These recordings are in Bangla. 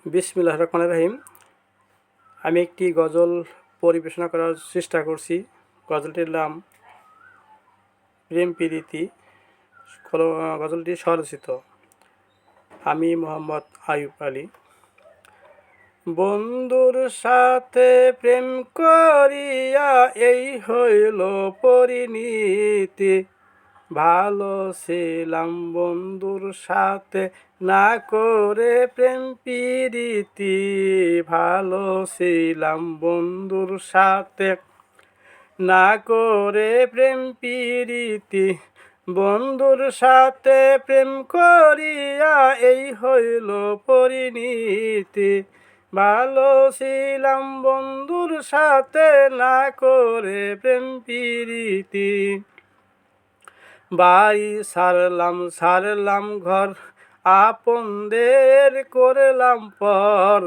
বিসমিল্লাহির রহমানির রহিম। আমি একটি গজল পরিবেশনা করার চেষ্টা করছি। গজলটির নাম প্রেম প্রীতি। গজলটি স্বরচিত আমি মোহাম্মদ আয়ুব আলী। বন্ধুর সাথে প্রেম করিয়া এই হইল পরিণীতি, ভালো ছিলাম বন্ধুর সাথে না করে প্রেম প্রীতি, ভালো ছিলাম বন্ধুর সাথে না করে প্রেম প্রীতি, বন্ধুর সাথে প্রেম করিয়া এই হইল পরিণীতি, ভালো ছিলাম বন্ধুর সাথে না করে প্রেম প্রীতি। বাড়ি ছাড়লাম ঘর, আপনদের করলাম পর,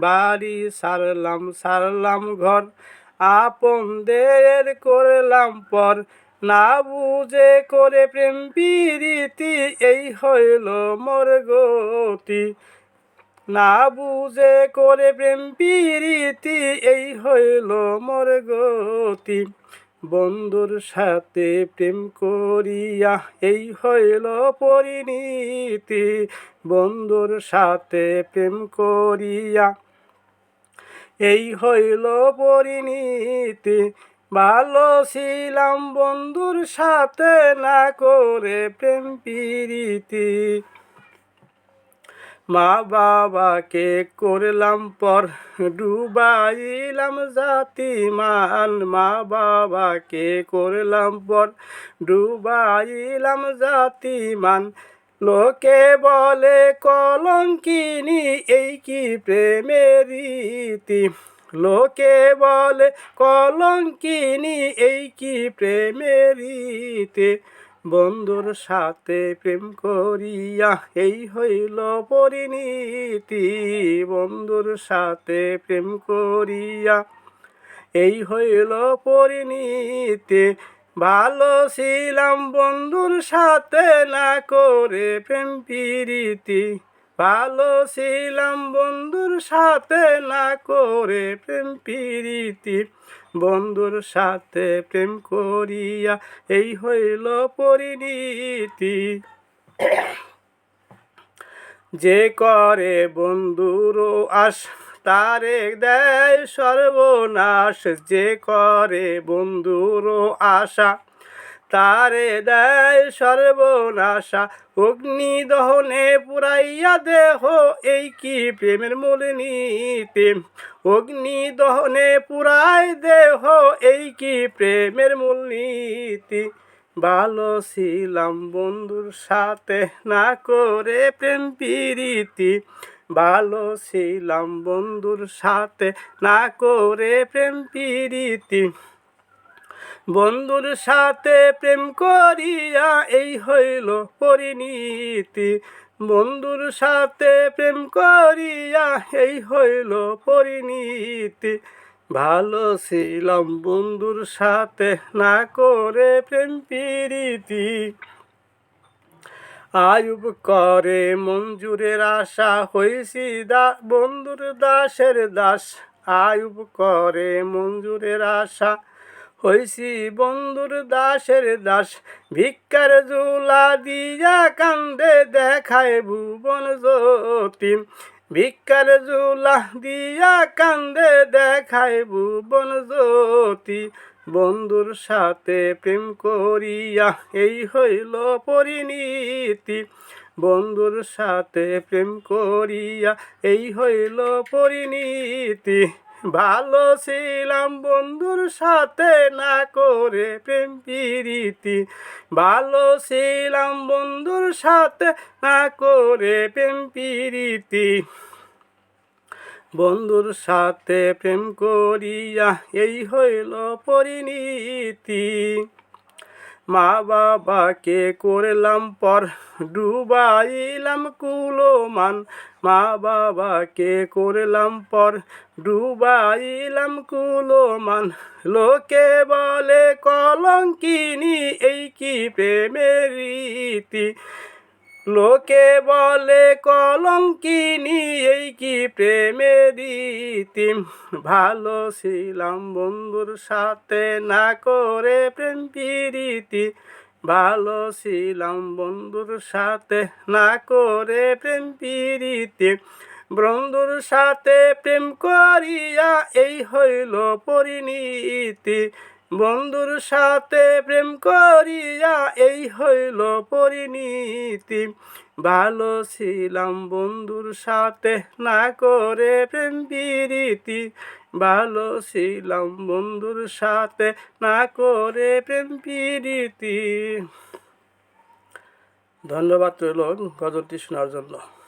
বাড়ি ছাড়লাম ঘর, আপনদের করলাম পর, না বুঝে করে প্রেম প্রীতি এই হইল মোর গতি, না বুঝে করে প্রেম প্রীতি এই হইল মোর গতি, বন্ধুর সাথে প্রেম করিয়া এই হইল পরিণীতি, বন্ধুর সাথে প্রেম করিয়া এই হইল পরিণীতি, ভালো ছিলাম বন্ধুর সাথে না করে প্রেম প্রীতি। মা বাবাকে করলাম পর, ডুবাইলাম জাতিমান, মা বাবাকে করলাম পর, ডুবাইলাম জাতিমান, লোকে বলে কলঙ্কিনী এই কি প্রেমের রীতি, লোকে বলে কলঙ্কিনী এই কি প্রেমের রীতি, বন্ধুর সাথে প্রেম করিয়া এই হইল পরিণীতি, বন্ধুর সাথে প্রেম করিয়া এই হইল পরিণীতি, ভালো ছিলাম বন্ধুর সাথে না করে প্রেম প্রীতি, ভালো ছিলাম বন্ধুর সাথে না করে প্রেম প্রীতি, বন্ধুর সাথে প্রেম করিয়া এই হইল পরিণীতি। যে করে বন্ধুর আশ তারে দেয় সর্বনাশ, যে করে বন্ধুর আশা তারে দেয় সর্বনাশা, অগ্নি দহনে পুরাইয়া দেহ এই কি প্রেমের মূলনীতি, অগ্নি দহনে পুরাই দেহ এই কি প্রেমের মূলনীতি, ভালো ছিলাম বন্ধুর সাথে না করে প্রেম প্রীতি, ভালো ছিলাম বন্ধুর সাথে না করে প্রেম প্রীতি, বন্ধুর সাথে প্রেম করিয়া এই হইল পরিণীতি, বন্ধুর সাথে প্রেম করিয়া এই হইল পরিণীতি, ভালো ছিলাম বন্ধুর সাথে না করে প্রেম প্রীতি। আয়ুব করে মঞ্জুরের আশা হইছি বন্ধুর দাসের দাস, আয়ুব করে মঞ্জুরের আশা হইছি বন্ধুর দাসের দাস, ভিক্ষার ঝুলা দিয়া কান্দে দেখায় ভুবন জ্যোতি, ভিক্ষার ঝুলা দিয়া কান্দে দেখায় ভুবন জ্যোতি, বন্ধুর সাথে প্রেম করিয়া এই হইল পরিণীতি, বন্ধুর সাথে প্রেম করিয়া এই হইল পরিণীতি, ভালো ছিলাম বন্ধুর সাথে না করে প্রেম প্রীতি, ভালো ছিলাম বন্ধুর সাথে না করে প্রেম প্রীতি, বন্ধুর সাথে প্রেম করিয়া এই হইল পরিণীতি, মা বাবাকে করলাম পর, ডুবাইলাম কুলমান, মা বাবাকে করলাম পর, ডুবাইলাম কুলমান, লোকে বলে কলঙ্কিনী এই কি প্রেমের রীতি, লোকে বলে কলঙ্কিনী এই প্রেমের রীতি, ভালো ছিলাম বন্ধুর সাথে না করে প্রেম প্রীতি, ভালো ছিলাম বন্ধুর সাথে না করে প্রেম প্রীতি, বন্ধুর সাথে প্রেম করিয়া এই হইল পরিণীতি, বন্ধুর সাথে প্রেম করিয়া এই হইল পরিণীতি, ভালো ছিলাম বন্ধুর সাথে না করে প্রেম প্রীতি, ভালো ছিলাম বন্ধুর সাথে না করে প্রেম প্রীতি। ধন্যবাদ রইল গজলটি শোনার জন্য।